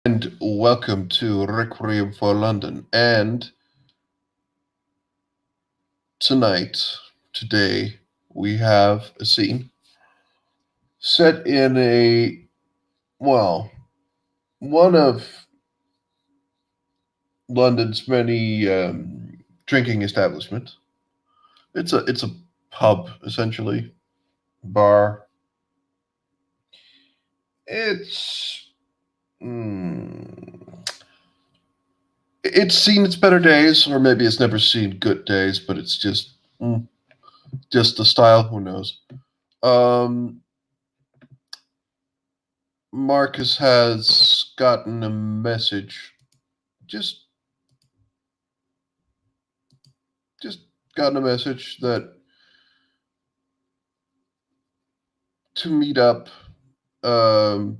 And welcome to Requiem for London. And tonight, today, we have a scene set in well, one of London's many drinking establishments. It's a pub essentially, bar. It's mm, it's seen its better days, or maybe it's never seen good days, but it's just the style. Who knows? Um, Marcus has gotten a message. Just just gotten a message that to meet up, um,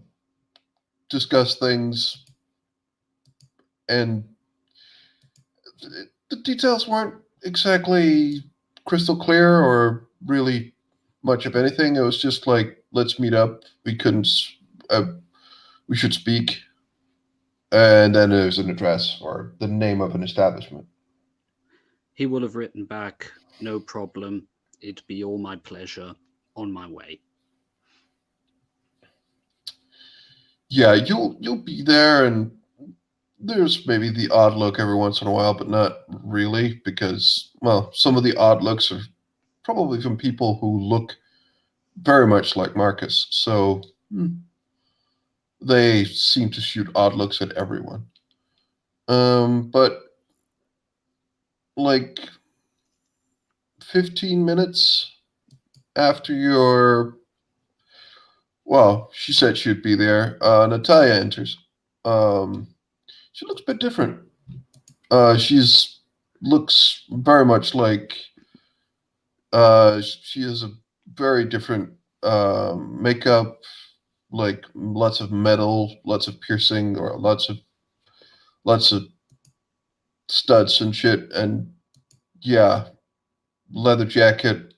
discuss things, and the details weren't exactly crystal clear or really much of anything. It was just like, let's meet up. We couldn't. Uh, we should speak, and then there's an address or the name of an establishment. He will have written back, no problem. It'd be all my pleasure. On my way. Yeah, you'll be there, and there's maybe the odd look every once in a while, but not really, because, well, some of the odd looks are probably from people who look very much like Marcus. So they seem to shoot odd looks at everyone. But like 15 minutes after your, well, she said she'd be there, Natalia enters. Um, she looks a bit different. She's looks very much like she has a very different makeup, like lots of metal, lots of piercing, or lots of studs and shit, and yeah, leather jacket.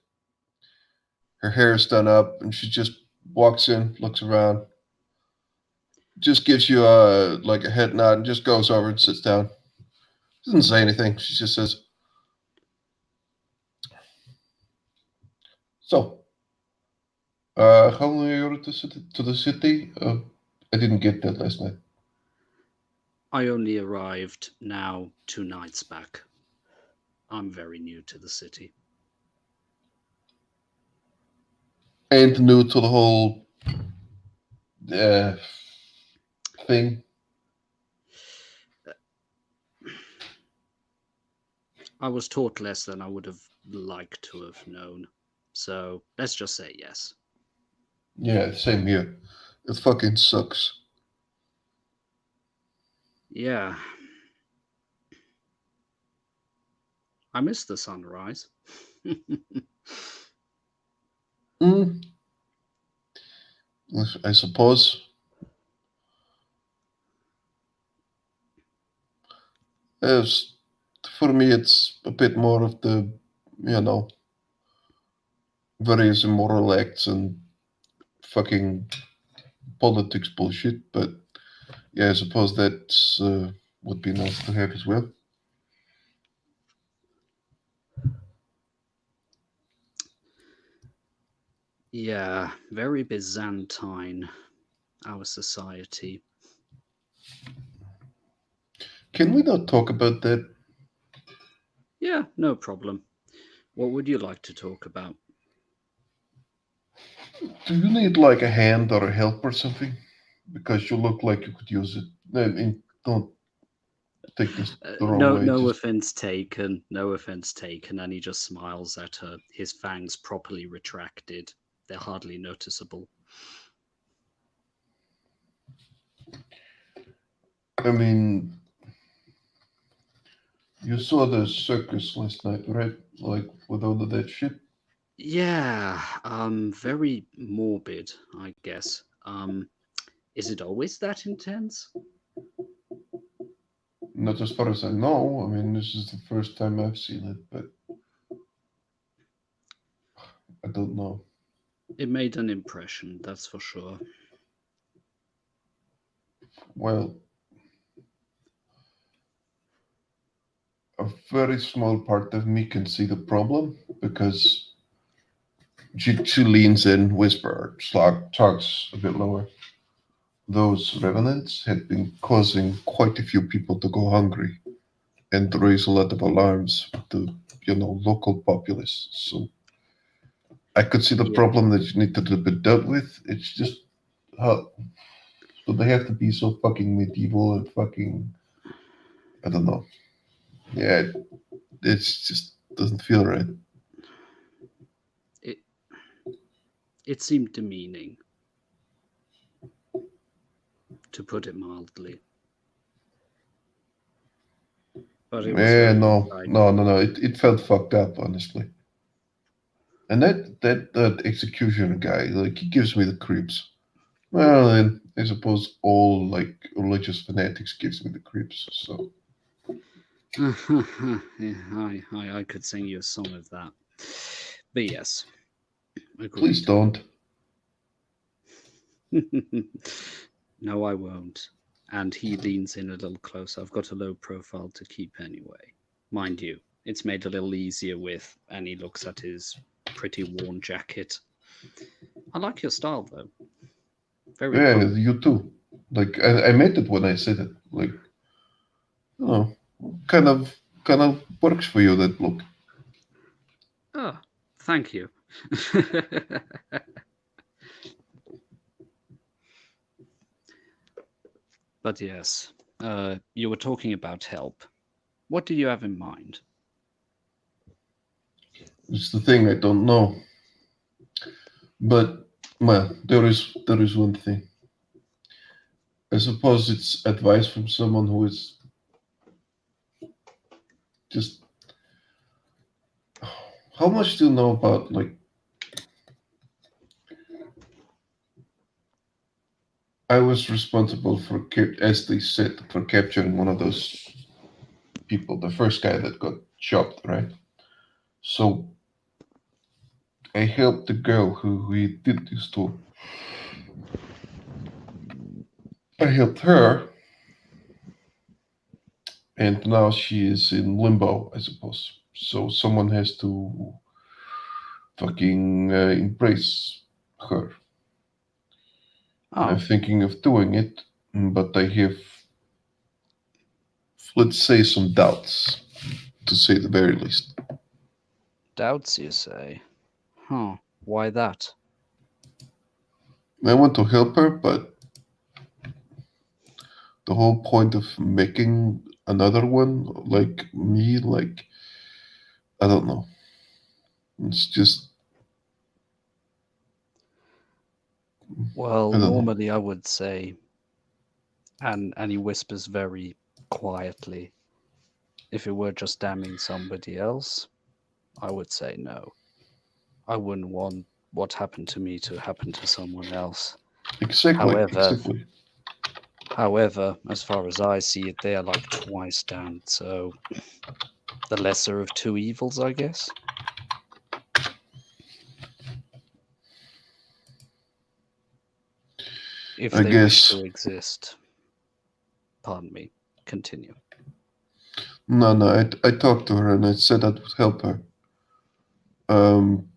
Her hair is done up, and she just walks in, looks around, just gives you a like a head nod, and just goes over and sits down. Doesn't say anything. She just says, "So, how long are you to the city? I didn't get that last night." I only arrived now 2 nights back. I'm very new to the city. Ain't new to the whole uh, thing. I was taught less than I would have liked to have known. So let's just say yes. Yeah, same here. It fucking sucks. Yeah, I miss the sunrise. Mm, I suppose. As for me, it's a bit more of the, you know, various immoral acts and fucking politics bullshit. But yeah, I suppose that would be nice to have as well. Yeah, very Byzantine, our society. Can we not talk about that? Yeah, no problem. What would you like to talk about? Do you need like a hand or a help or something? Because you look like you could use it. I mean, don't take this the wrong No, way. no Just offense taken. No offense taken. And he just smiles at her, his fangs properly retracted. They're hardly noticeable. I mean, you saw the circus last night, right? Like with all of that shit. Yeah, very morbid, I guess. Is it always that intense? Not as far as I know. I mean, this is the first time I've seen it, but I don't know. It made an impression, that's for sure. Well, a very small part of me can see the problem because she leans in, whisper, talks a bit lower. Those revenants had been causing quite a few people to go hungry and raise a lot of alarms with the local populace. So I could see the Yeah, problem that needed to be dealt with. It's just how do they have to be so fucking medieval and fucking I don't know. Yeah, it's just doesn't feel right. it it seemed demeaning, to put it mildly, but it was Yeah, very no, no, exciting. no, no. It felt fucked up, honestly. And that executioner guy, like, he gives me the creeps. Well, and I suppose all like religious fanatics gives me the creeps. So Yeah, I could sing you a song of that. But yes, please agreed. don't. No, I won't. And he leans in a little closer. I've got a low profile to keep anyway. Mind you, it's made a little easier with, and he looks at his pretty worn jacket. I like your style though. Very Yeah, punk. you too. Like I meant it when I said it. Like, you know, kind of works for you that look. Oh, thank you. But yes, you were talking about help. What do you have in mind? It's the thing I don't know. But well, there is one thing. I suppose it's advice from someone who is just. How much do you know about like? I was responsible for, as they said, for capturing one of those people, the first guy that got chopped, right? So I helped the girl who we did this to. I helped her, and now she is in limbo, I suppose. So someone has to fucking embrace her. And I'm Oh, thinking of doing it, but I have, let's say, some doubts, to say the very least. doubts, you say? Huh, why that? I want to help her, but the whole point of making another one like me, like, I don't know. It's just, Well, I don't know. normally I would say, and he whispers very quietly, if it were just damning somebody else, I would say no. I wouldn't want what happened to me to happen to someone else. Exactly, However, exactly. as far as I see it, they are like twice damned, so the lesser of two evils, I guess, if I they wish guess. to exist. Pardon me. Continue. No, no, I talked to her and I said that would help her. Um,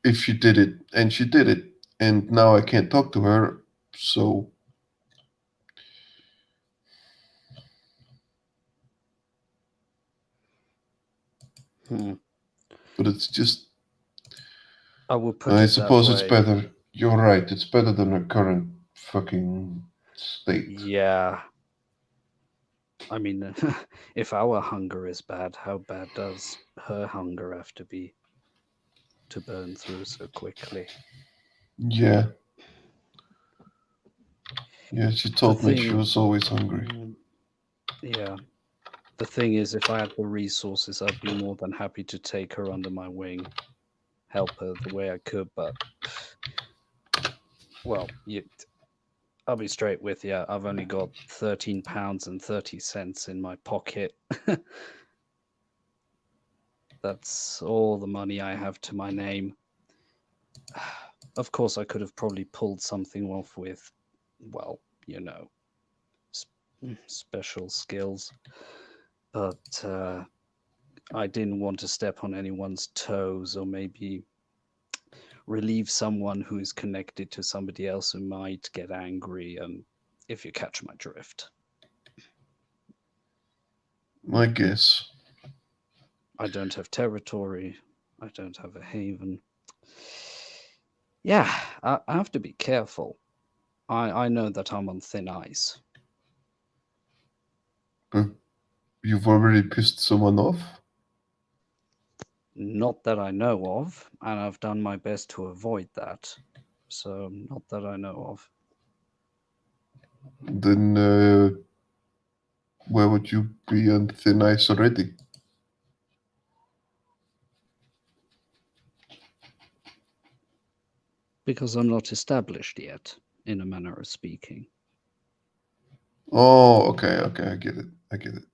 if she did it, and she did it, and now I can't talk to her, so, Hmm. but it's just, I would put I it that suppose it's way. better. You're right, it's better than her current fucking state. Yeah, I mean, if our hunger is bad, how bad does her hunger have to be to burn through so quickly? Yeah, yeah, she The told me she thing, was always hungry. mm, yeah, the thing is, if I had the resources, I'd be more than happy to take her under my wing, help her the way I could. But well, I'll be straight with you. I've only got £13 and 30 cents in my pocket. That's all the money I have to my name. Of course, I could have probably pulled something off with, well, you know, special skills. but I didn't want to step on anyone's toes or maybe relieve someone who is connected to somebody else who might get angry, if you catch my drift. I guess. I don't have territory. I don't have a haven. Yeah, I have to be careful. I know that I'm on thin ice. But you've already pissed someone off? Not that I know of, and I've done my best to avoid that. So, not that I know of. Then where would you be on thin ice already? Because I'm not established yet, in a manner of speaking. Oh, okay, I get it. I get it.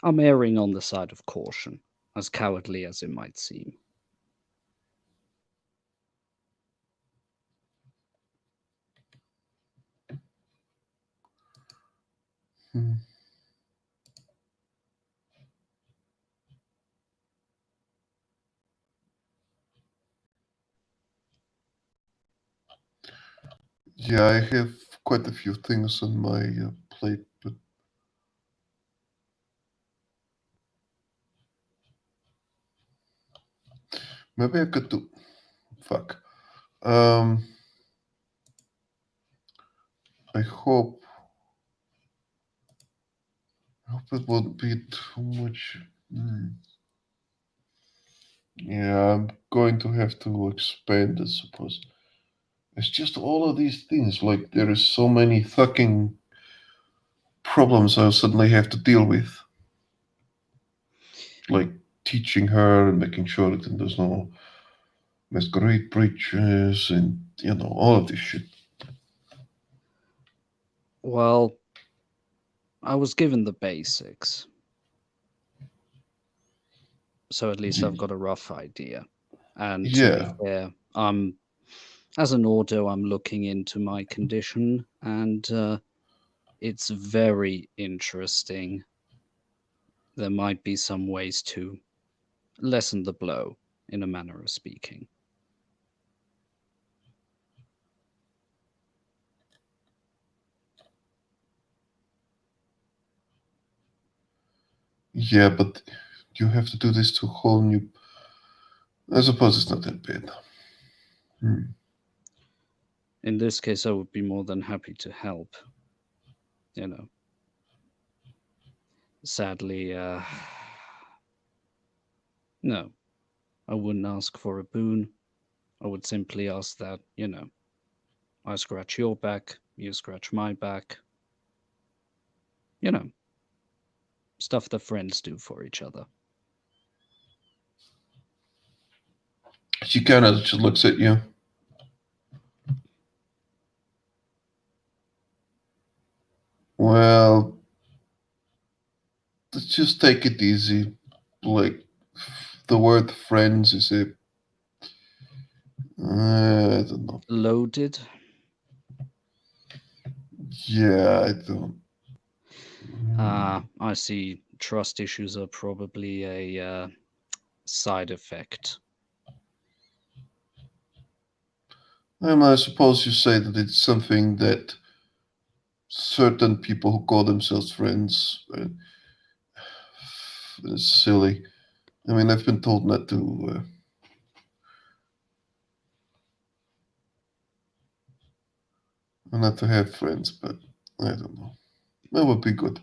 I'm erring on the side of caution, as cowardly as it might seem. Hmm. Yeah, I have quite a few things on my plate, but maybe I could do. Fuck. Um, I hope. I hope it won't be too much. Hmm. Yeah, I'm going to have to expand, I suppose. It's just all of these things. Like there is so many fucking problems I suddenly have to deal with. Like teaching her and making sure that there's no masquerade breaches and all of this shit. Well, I was given the basics, so at least I've Y- got a rough idea. And to be Yeah, fair, as an auto, I'm looking into my condition, and it's very interesting. There might be some ways to lessen the blow, in a manner of speaking. yeah, but you have to do this to a whole new. I suppose it's not that bad. Hmm. In this case, I would be more than happy to help. You know, sadly, no, I wouldn't ask for a boon. I would simply ask that, I scratch your back, you scratch my back. You know, stuff that friends do for each other. She kind of just looks at you. Well, let's just take it easy. Like the word friends is a. I don't know. Loaded. Yeah, I don't. I see trust issues are probably a side effect. I suppose you say that it's something that certain people who call themselves friends. It's silly. I mean, I've been told not to have friends, but I don't know. That would be good.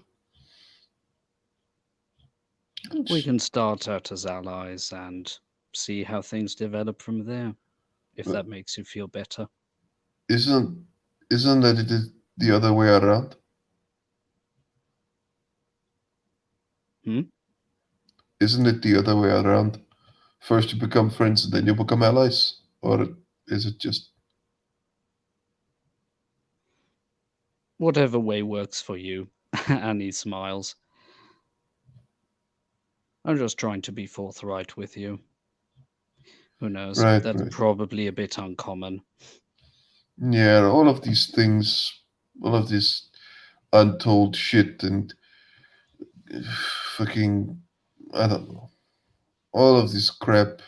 We It's- can start out as allies and see how things develop from there, if uh, that makes you feel better. Isn't isn't that it is the other way around? Hmm? Isn't it the other way around? First you become friends, then you become allies, or is it just Whatever way works for you. And he smiles. I'm just trying to be forthright with you. Who knows? right? That's Right. probably a bit uncommon. Yeah, all of these things, all of this untold shit, and fucking, I don't know, all of this crap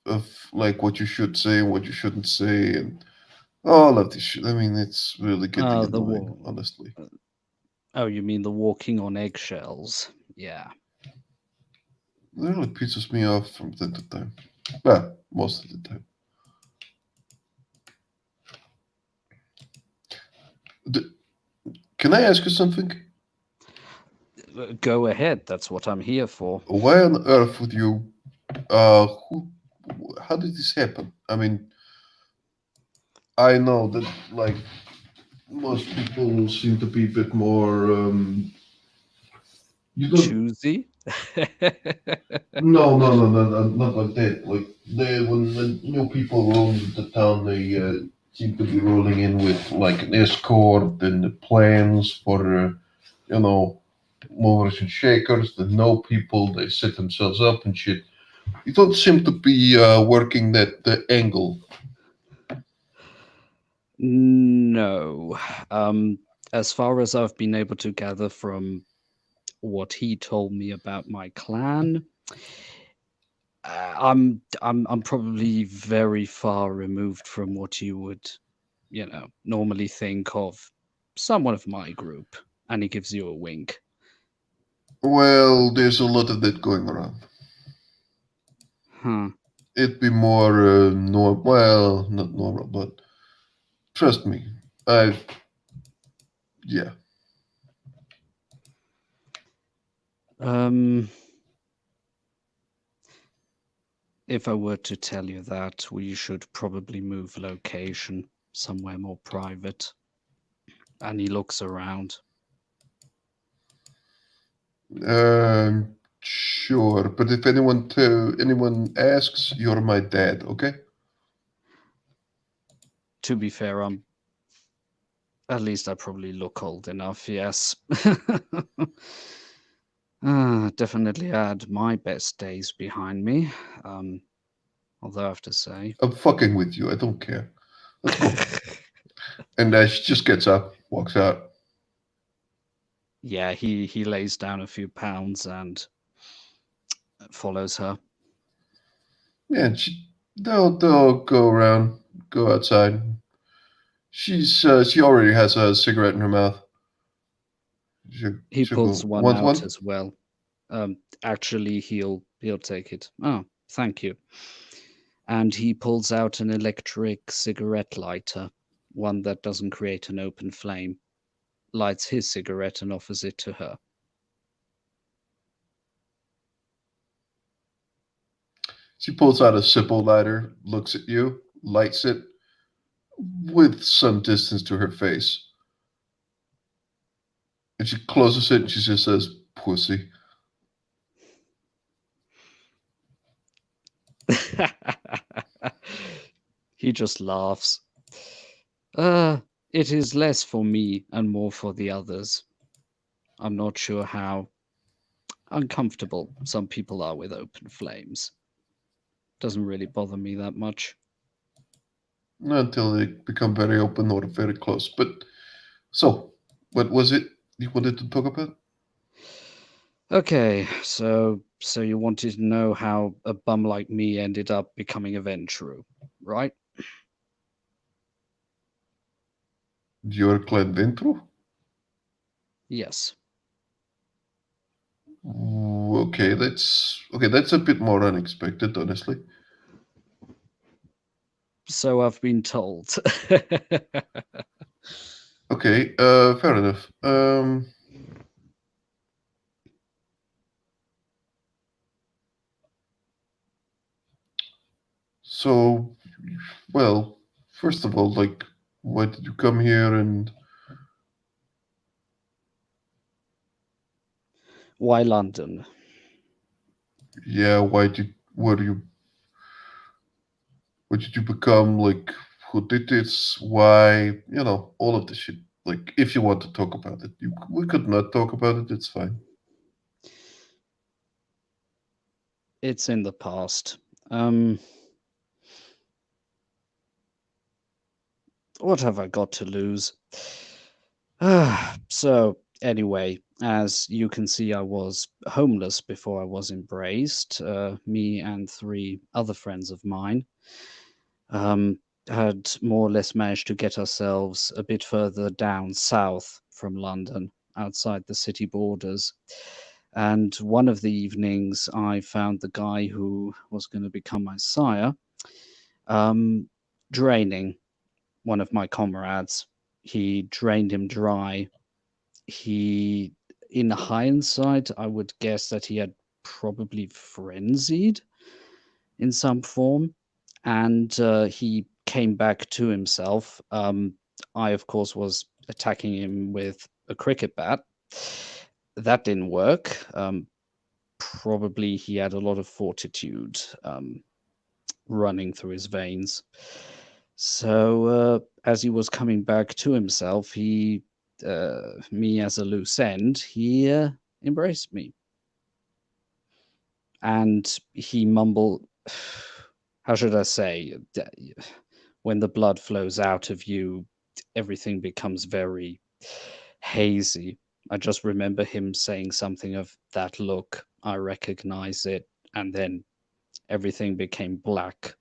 of like what you should say and what you shouldn't say, and all of this shit. I mean, it's really getting The annoying, war. honestly. Oh, you mean the walking on eggshells? Yeah. It really pisses me off from time to time. Well, most of the time. D- can I ask you something? Go ahead. That's what I'm here for. Why on earth would you? Who? How did this happen? I mean, I know that like most people seem to be a bit more. You don't. Choosy? No, no, no, no, no, not like that. Like when new people roll into the town, they seem to be rolling in with like an escort and the plans for you know movers and shakers. They know people. They set themselves up and shit. You don't seem to be working that angle. No. Um, as far as I've been able to gather from what he told me about my clan, I'm probably very far removed from what you would, normally think of someone of my group. And he gives you a wink. Well, there's a lot of that going around. Huh. It'd be more normal. Well, not normal, but trust me, I've yeah. Um, if I were to tell you that, we should probably move location somewhere more private. And he looks around. Sure, but if anyone asks, you're my dad, okay? To be fair, at least I probably look old enough, yes. Definitely had my best days behind me. Um, although I have to say, I'm fucking with you. I don't care. Let's go. And she just gets up, walks out. yeah, he lays down a few pounds and follows her. Yeah, and they'll go around, go outside. She already has a cigarette in her mouth. He She'll go, pulls one want out one? as well. Actually, he'll take it. Oh, thank you. And he pulls out an electric cigarette lighter, one that doesn't create an open flame, lights his cigarette and offers it to her. She pulls out a Sipple lighter, looks at you, lights it with some distance to her face. And she closes it and she just says, pussy. He just laughs. Uh, it is less for me and more for the others. I'm not sure how uncomfortable some people are with open flames. Doesn't really bother me that much. Not until they become very open or very close. But so, what was it you wanted to talk about? Okay, so you wanted to know how a bum like me ended up becoming a Ventrue, right? Your clan Ventru? Yes. Okay, that's a bit more unexpected, honestly. So I've been told. Okay, fair enough. So, well, first of all, like, why did you come here, and Why London? yeah, what did you become, like, who did this, why, all of the shit. Like, if you want to talk about it, we could not talk about it, it's fine. It's in the past. Um, what have I got to lose? So Anyway, as you can see, I was homeless before I was embraced. Me and three other friends of mine um, had more or less managed to get ourselves a bit further down south from London, outside the city borders. And one of the evenings, I found the guy who was going to become my sire um, draining one of my comrades. He drained him dry. He, in hindsight, I would guess that he had probably frenzied in some form, and he came back to himself. I, of course, was attacking him with a cricket bat. That didn't work. Probably he had a lot of fortitude running through his veins. So, as he was coming back to himself, me as a loose end, he embraced me. And he mumbled, how should I say, when the blood flows out of you, everything becomes very hazy. I just remember him saying something of that look. I recognize it. And then everything became black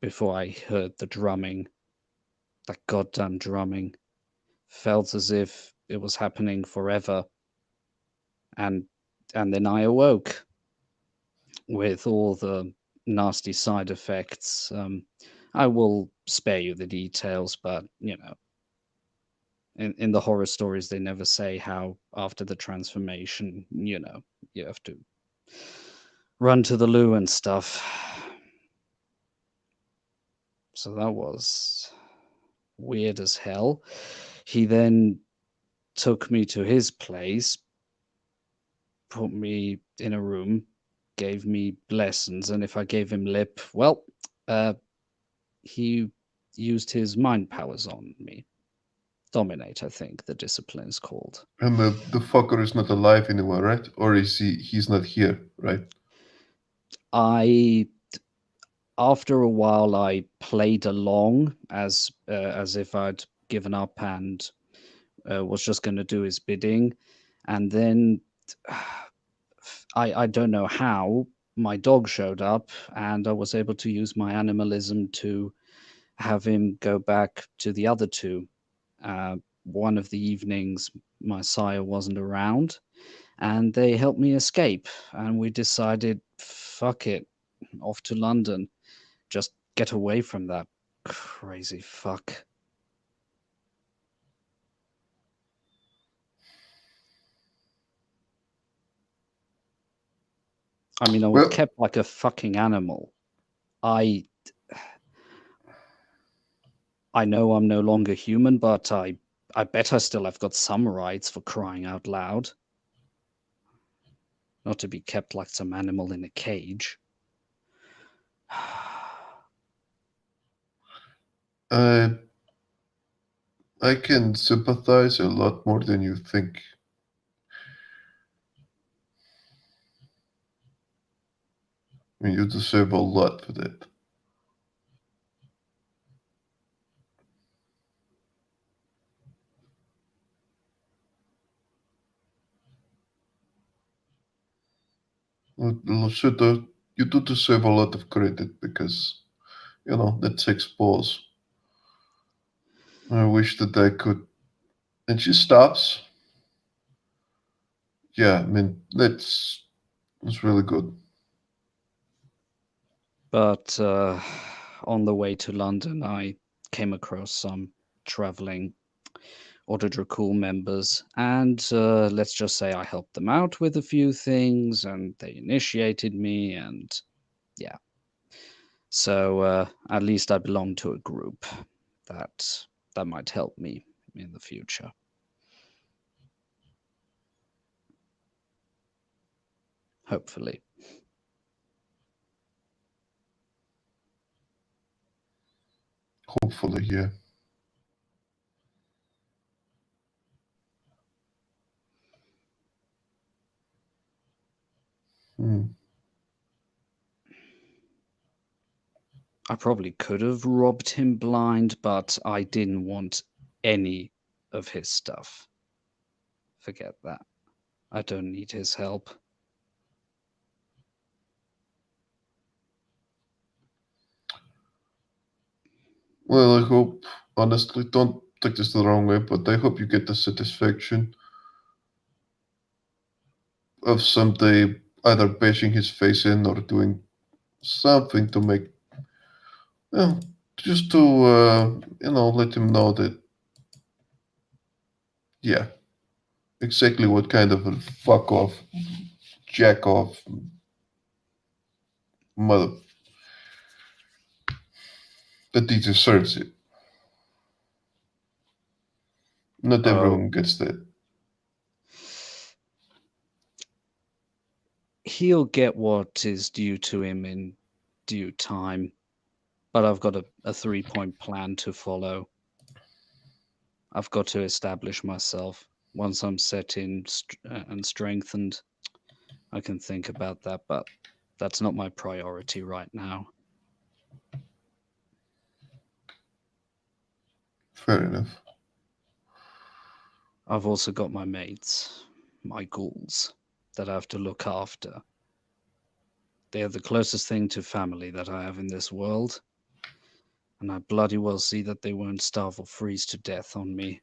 before I heard the drumming. That goddamn drumming. Felt as if it was happening forever. And and then I awoke with all the nasty side effects. I will spare you the details, but in the horror stories, they never say how after the transformation, you have to run to the loo and stuff. So that was weird as hell. He then took me to his place, put me in a room, gave me lessons, and if I gave him lip, well, uh, he used his mind powers on me. Dominate, I think the discipline is called. And the fucker is not alive anymore, right? Or is he's not here, right? I After a while I played along as if I'd given up and was just going to do his bidding, and then I don't know how my dog showed up, and I was able to use my animalism to have him go back to the other two. One of the evenings, my sire wasn't around, and they helped me escape. And we decided, fuck it, off to London, just get away from that crazy fuck. I mean, I was Well, kept like a fucking animal. I I know I'm no longer human, but I bet I still have got some rights, for crying out loud. Not to be kept like some animal in a cage. I I can sympathize a lot more than you think. I mean, you deserve a lot for that. Should you do deserve a lot of credit because that takes balls. I wish that I could. And she stops. Yeah, I mean that's really good. But on the way to London, I came across some traveling Ordre de Cool members, and let's just say I helped them out with a few things, and they initiated me, and yeah. So at least I belong to a group that that might help me in the future. Hopefully. Hopefully, yeah. Hmm. I probably could have robbed him blind, but I didn't want any of his stuff. Forget that. I don't need his help. Well, I hope, honestly, don't take this the wrong way, but I hope you get the satisfaction of someday either bashing his face in or doing something to make, well, just to, let him know that, yeah, exactly what kind of a fuck off, jack off, mother, that he deserves it. Not Oh, everyone gets that. he'll get what is due to him in due time, but I've got a 3-point plan to follow. I've got to establish myself. Once I'm set in and strengthened, I can think about that, but that's not my priority right now. Fair enough. I've also got my mates, my ghouls, that I have to look after. They are the closest thing to family that I have in this world, and I bloody well see that they won't starve or freeze to death on me.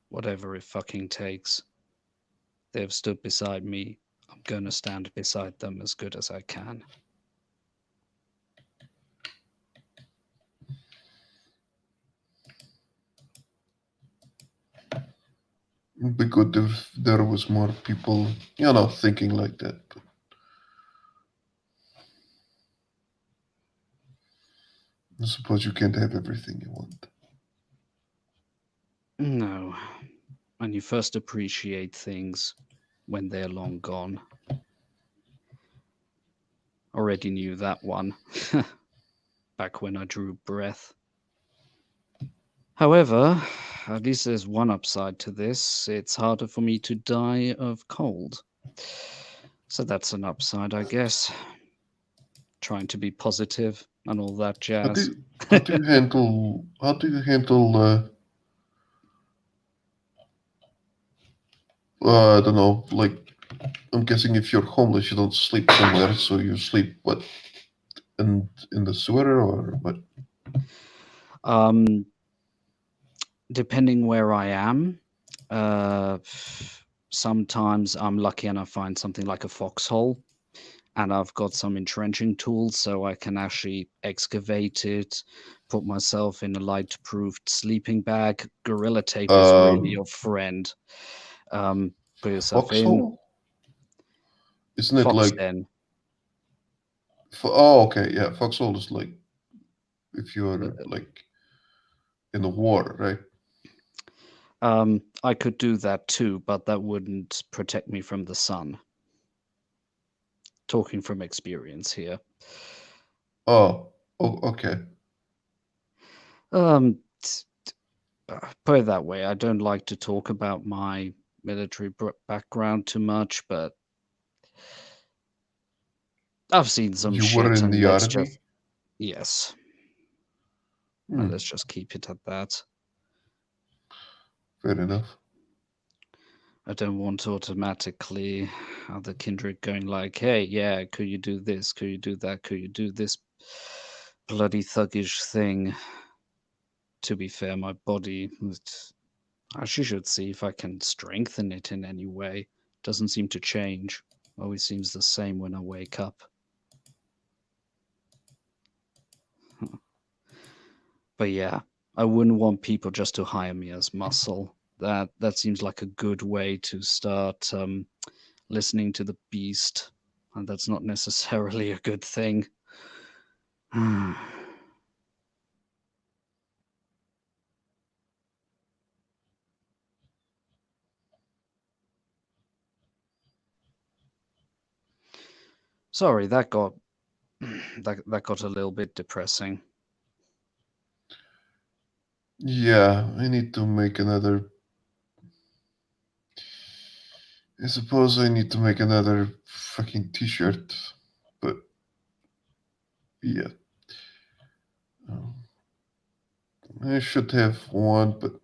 Whatever it fucking takes. They have stood beside me. I'm gonna stand beside them as good as I can. It'd be good if there was more people, thinking like that. But I suppose you can't have everything you want. No, and you first appreciate things when they're long gone. Already knew that one back when I drew breath. However, at least there's one upside to this. It's harder for me to die of cold. So that's an upside, I guess. Trying to be positive and all that How do jazz. you, how do you handle how do you handle I don't know, like I'm guessing if you're homeless you don't sleep somewhere, so you sleep what, in the sewer or what? um, Depending where I am, uh, sometimes I'm lucky and I find something like a foxhole, and I've got some entrenching tools so I can actually excavate it, put myself in a light-proofed sleeping bag. Gorilla tape is really Um your friend. Put yourself in, Foxhole? Isn't it fox like den. oh, okay, yeah, foxhole is like if Uh, you're like in the water, right? I could do that too, but that wouldn't protect me from the sun. Talking from experience here. Oh, oh, okay. Um, Put it that way, I don't like to talk about my military background too much, but I've seen some You were shit, in and the army? yes, and let's Hmm, just keep it at that. fair enough. I don't want automatically other kindred going like, "Hey, yeah, could you do this? Could you do that? Could you do this bloody thuggish thing?" To be fair, my body, I actually should see if I can strengthen it in any way. Doesn't seem to change. Always seems the same when I wake up. But yeah, I wouldn't want people just to hire me as muscle. That seems like a good way to start listening to the beast, and that's not necessarily a good thing. Sorry, that got that got a little bit depressing. Yeah, I need to make another. I suppose I need to make another fucking t-shirt, but yeah, um, I should have one, but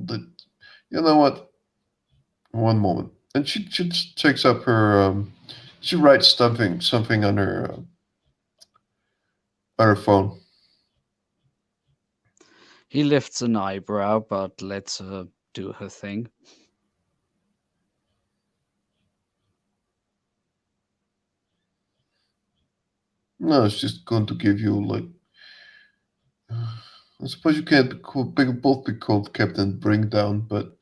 The, you know what? One moment. And she just takes up her. She writes something on her phone. He lifts an eyebrow, but lets her do her thing. No, it's just going to give you like. I suppose you can't both be called Captain Bringdown, but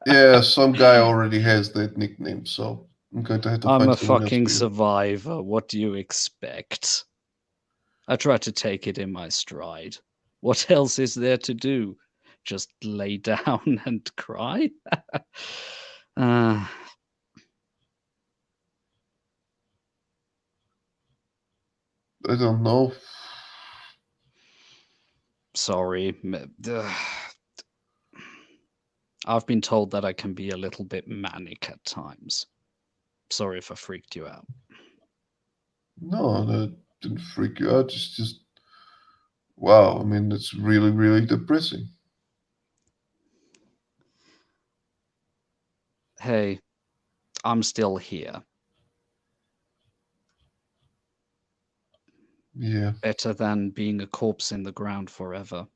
yeah, some guy already has that nickname, so I'm going to have to I'm find a someone else fucking for you. survivor. What do you expect? I try to take it in my stride. What else is there to do? Just lay down and cry? uh, I don't know. sorry. I've been told that I can be a little bit manic at times. Sorry if I freaked you out. No, that didn't freak you out. It's just wow. I mean, it's really, really depressing. Hey, I'm still here. Yeah, Better than being a corpse in the ground forever.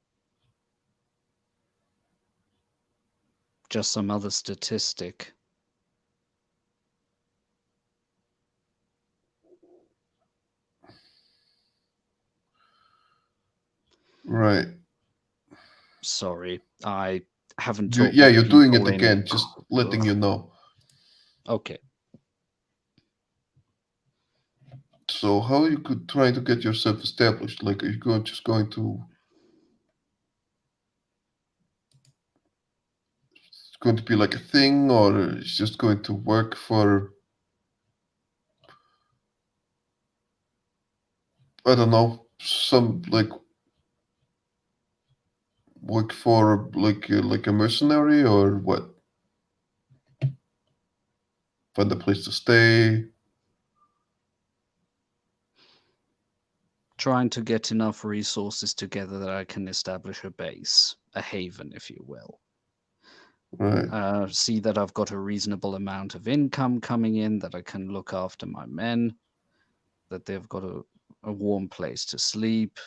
Just some other statistic. right. Sorry, I haven't talked Yeah, with you're doing people it in. again. Just letting you know. Okay. So how you could try to get yourself established? Like, are you just going to it's going to be like a thing, or it's just going to work for I don't know some work for like a mercenary or what? Find a place to stay. Trying to get enough resources together that I can establish a base, a haven, if you will. Right, See that I've got a reasonable amount of income coming in, that I can look after my men, that they've got a warm place to sleep,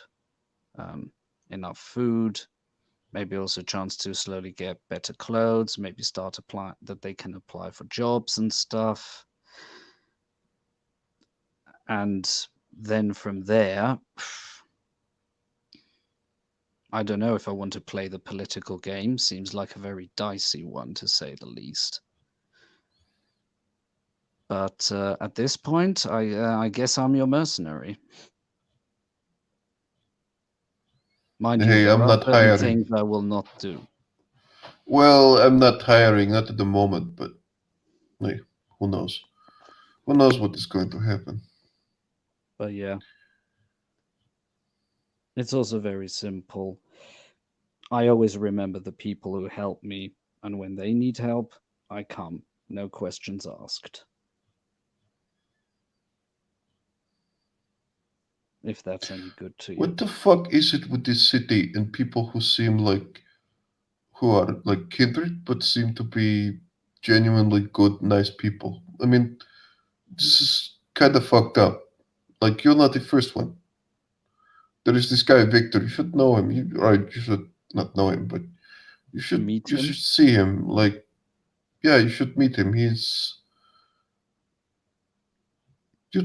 um, enough food, maybe also a chance to slowly get better clothes, maybe start apply that they can apply for jobs and stuff. And then from there, I don't know if I want to play the political game. Seems like a very dicey one, to say the least. But at this point, I guess I'm your mercenary. Mind you, hey, there I'm are not certain hiring. things I will not do. Well, I'm not hiring, not at the moment, but hey, who knows? Who knows what is going to happen? But yeah, it's also very simple. I always remember the people who help me, and when they need help, I come, no questions asked. If that's any good to you. What the fuck is it with this city and people who seem like who are like kindred but seem to be genuinely good, nice people? I mean, this is kind of fucked up. Like you're not the first one. There is this guy Victor. You should know him. You should not know him, but Meet you should him? see him. Like yeah, you should meet him. You'd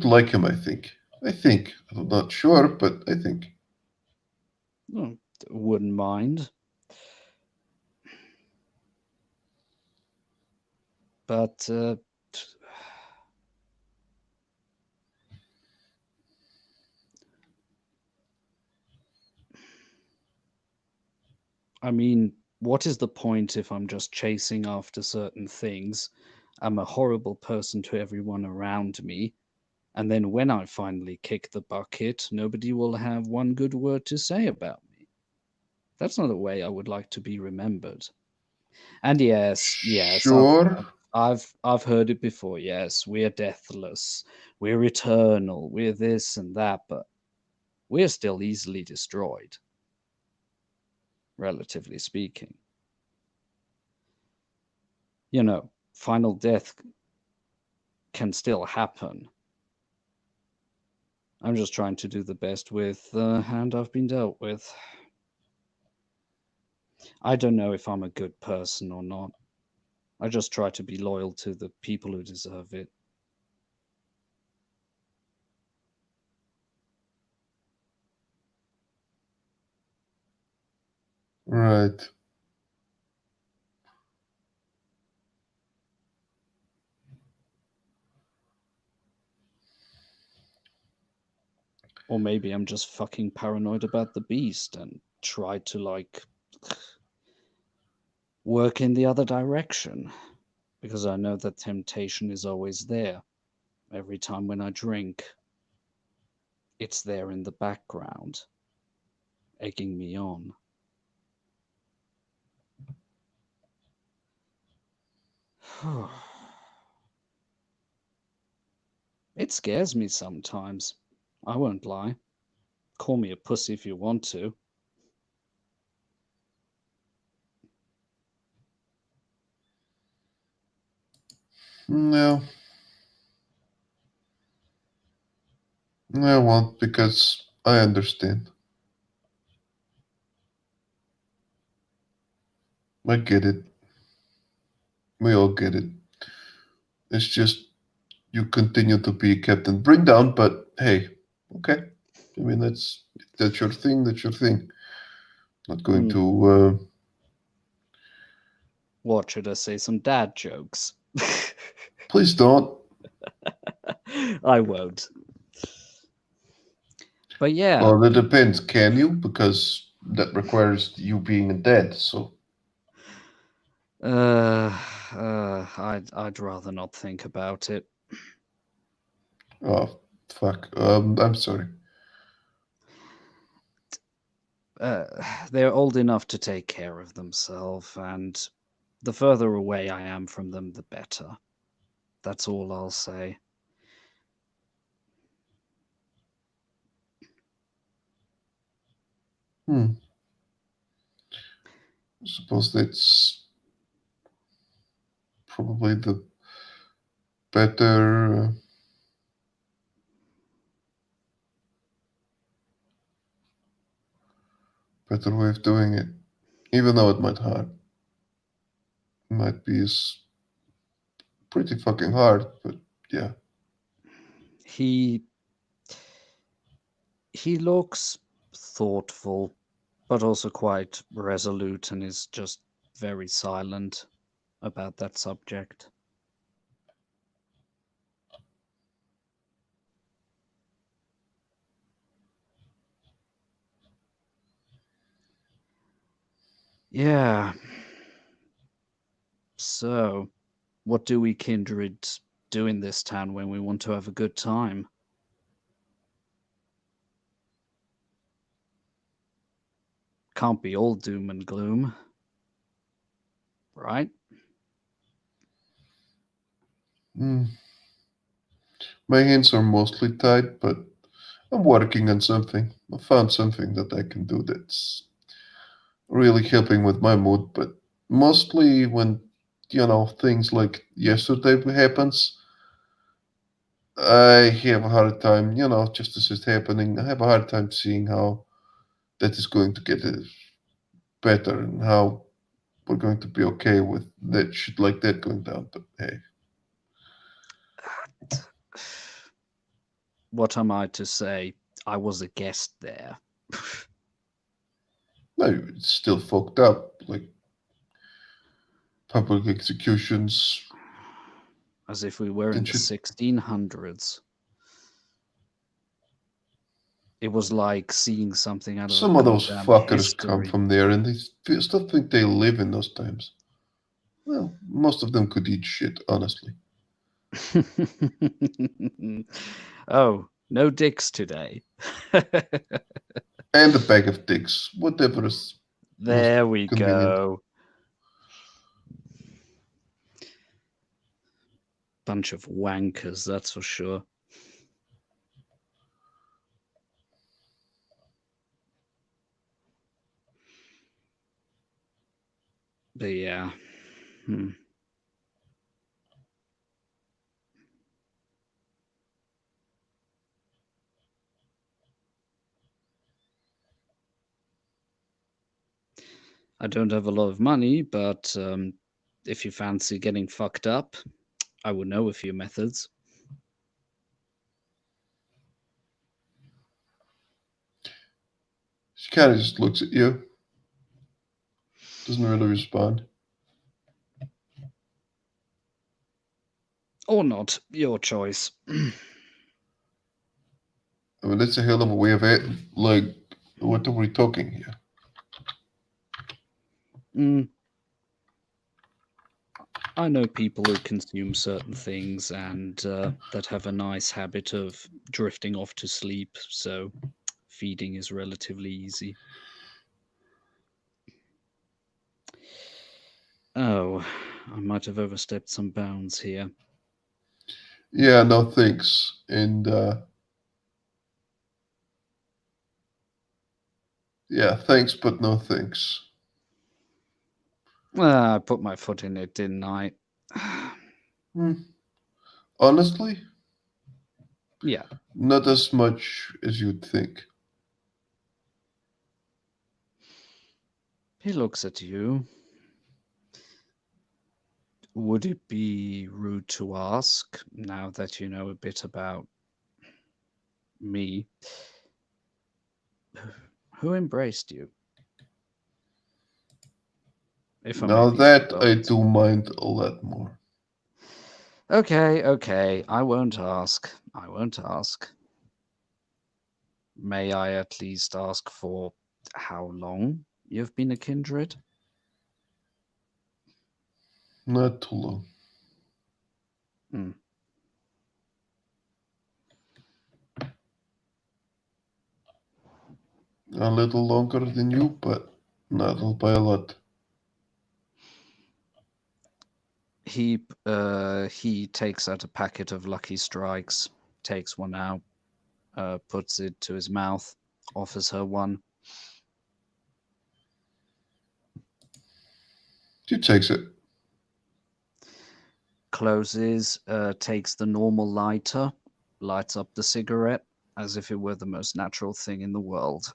like him. I think. I think. I'm not sure, but I think. Oh, wouldn't mind. But I mean, what is the point if I'm just chasing after certain things? I'm a horrible person to everyone around me. And then when I finally kick the bucket, nobody will have one good word to say about me. That's not a way I would like to be remembered. And yes, Sure. I've heard it before. Yes, we're deathless, we're eternal, we're this and that, but we're still easily destroyed. relatively speaking. You know, final death can still happen. I'm just trying to do the best with the hand I've been dealt with. I don't know if I'm a good person or not. I just try to be loyal to the people who deserve it. Right. Or maybe I'm just fucking paranoid about the beast and try to, like, work in the other direction. Because I know that temptation is always there. Every time when I drink, it's there in the background, egging me on. It scares me sometimes. I won't lie. Call me a pussy if you want to. No, I won't because I understand. I get it. We all get it. It's just you continue to be Captain Bring Down, but hey, okay. I mean, that's your thing. That's your thing. Not going Hmm. to. What should I say? Some dad jokes? Please don't. I won't. But yeah, Well, it depends. Can you? Because that requires you being dead. So, I'd rather not think about it. oh fuck. I'm sorry. Uh, they're old enough to take care of themselves, and the further away I am from them, the better. That's all I'll say. Hmm. I suppose that's probably the better, better way of doing it. Even though it might be pretty fucking hard. But yeah. He he looks thoughtful, but also quite resolute, and is just very silent about that subject. Yeah. So, what do we kindred do in this town when we want to have a good time? Can't be all doom and gloom, right? Hmm. My hands are mostly tied, but I'm working on something. I found something that I can do that's really helping with my mood, but mostly when things like yesterday happens, I have a hard time, just as it's happening, I have a hard time seeing how that is going to get better and how we're going to be okay with that shit like that going down. But hey, What am I to say? I was a guest there. no, it's still fucked up. Like public executions As if we were in and the shit. 1600s. It was like seeing something out of a Some of those goddamn fuckers come history. from there and they still think they live in those times. Well, most of them could eat shit, honestly. Oh, no dicks today. And a bag of dicks, whatever is most There we convenient. go. Bunch of wankers, that's for sure. But yeah. I don't have a lot of money, but if you fancy getting fucked up, I would know a few methods. She kind of just looks at you. Doesn't really respond. Or not, your choice. I mean, that's a hell of a way of it. Like, what are we talking here? I know people who consume certain things and that have a nice habit of drifting off to sleep, so feeding is relatively easy. Oh, I might have overstepped some bounds here. Yeah, no thanks. And yeah, thanks, but no thanks. I put my foot in it, didn't I? Hmm. Honestly, Yeah. not as much as you'd think. He looks at you. Would it be rude to ask, now that you know a bit about me, who embraced you? If I may Now be so that I bold. do mind a lot more. Okay, I won't ask. I won't ask. May I at least ask for how long you've been a kindred? Not too long. Hmm. A little longer than you, but not by a lot. He takes out a packet of Lucky Strikes, takes one out, puts it to his mouth, offers her one. She takes it. Closes, takes the normal lighter, lights up the cigarette as if it were the most natural thing in the world,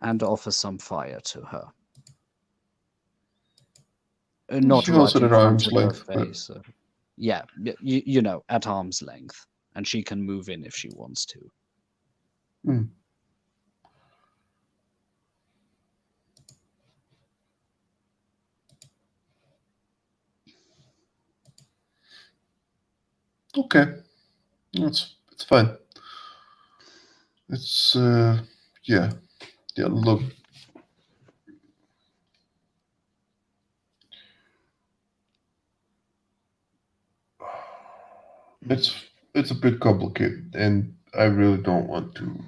and offers some fire to her. Not She holds right it in at front arm's of her length, but face. Yeah, you know, at arm's length, and she can move in if she wants to. hmm. Okay. It's fine. It's yeah. Yeah, look. It's a bit complicated and I really don't want to.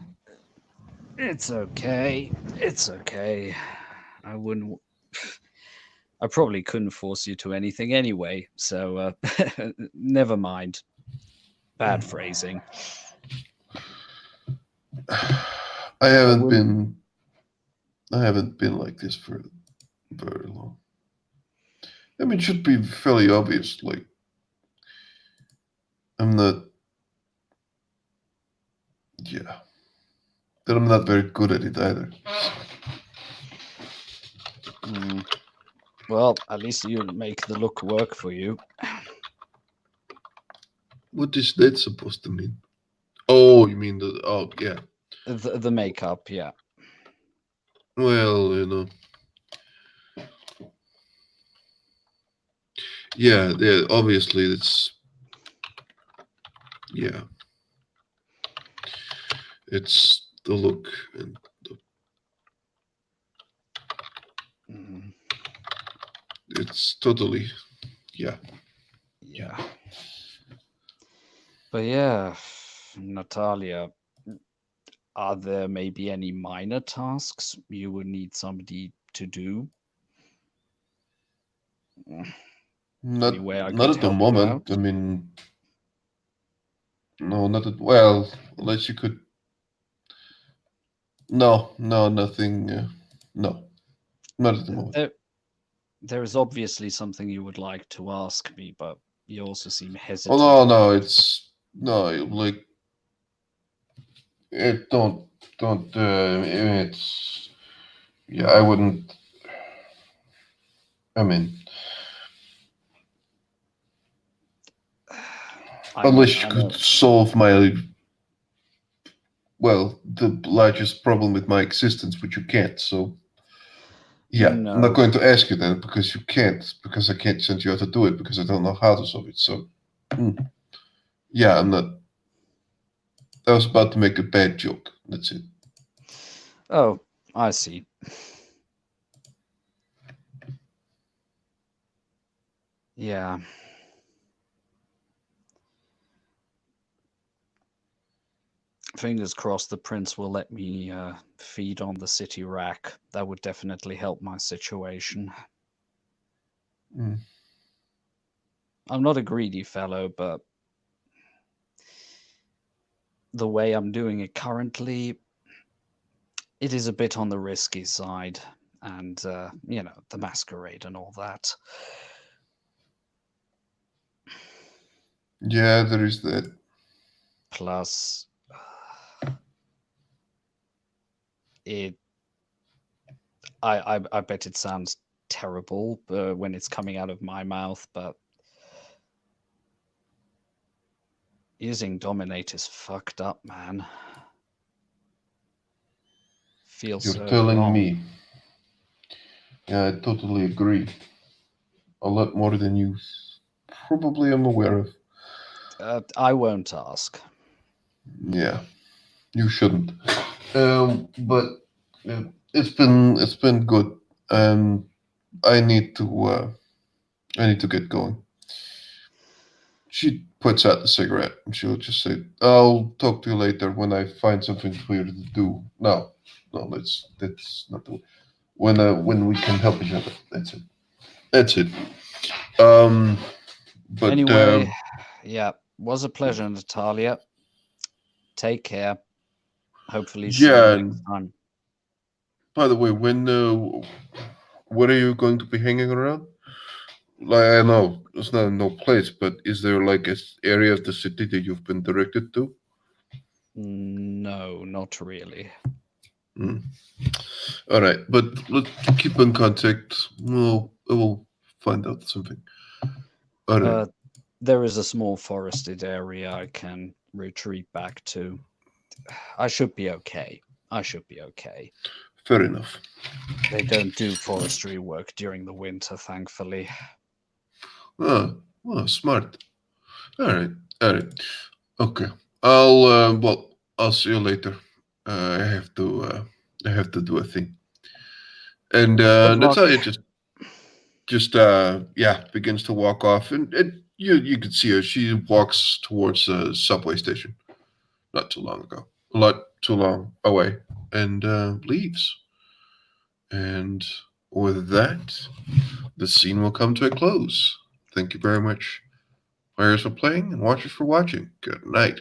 It's okay. It's okay. I wouldn't. I probably couldn't force you to anything anyway, so never mind. Bad phrasing. I I haven't wouldn't. been I haven't been like this for very long. I mean, it should be fairly obvious. Like, I'm not, yeah, that I'm not very good at it either. Well, at least you make the look work for you. What is that supposed to mean? Oh, you mean the, oh, yeah. The makeup, yeah. Well, yeah, obviously yeah, it's the look and Mhm. it's totally, yeah. Yeah. But yeah, Natalia, are there maybe any minor tasks you would need somebody to do? Any Not, way I not could at the help you moment. out? I mean, no, not at, well, unless you could, no, nothing. No, not at the moment. There is obviously something you would like to ask me, but you also seem Oh hesitant. no, it's no like it. Don't. It's yeah. I wouldn't. I mean, unless you I could know. solve my the largest problem with my existence, which you can't. So yeah, I'm not No. going to ask you then because you can't, because I can't send you how to do it because I don't know how to solve it. So yeah, I'm not. I was about to make a bad joke. That's it. Oh, I see. Yeah. Fingers crossed the prince will let me feed on the city rack. That would definitely help my situation. Mm. I'm not a greedy fellow, but the way I'm doing it currently, it is a bit on the risky side. And, the masquerade and all that. Yeah, there is that. Plus, it. I bet it sounds terrible when it's coming out of my mouth, but using dominate is fucked up, man. Feels You're so telling wrong. me. Yeah, I totally agree. A lot more than you probably am aware of. I won't ask. Yeah, you shouldn't. But it's been good, and I need to get going. She puts out the cigarette and she'll just say, "I'll talk to you later when I find something for you to do." No, no, that's not the when we can help each other. That's it. That's it. Um, but Anyway, yeah, was a pleasure, Natalia. Take care. Hopefully, see you yeah. next And time. by the way, when are you going to be hanging around? Like I know it's not no place, but is there like a area of the city that you've been directed to? No, not really. Mm. All right, but let's keep in contact. I will find out something. All right, Uh, there is a small forested area I can retreat back to. I should be okay. I should be okay. fair enough. They don't do forestry work during the winter, thankfully. Ah, smart. All right, all right. Okay, I'll see you later. I have to do a thing, and Good luck. Natalia just yeah begins to walk off, and you can see her. She walks towards the subway station. Not too long ago, a lot too long away, and leaves. And with that, the scene will come to a close. Thank you very much, players, for playing and watchers for watching. Good night.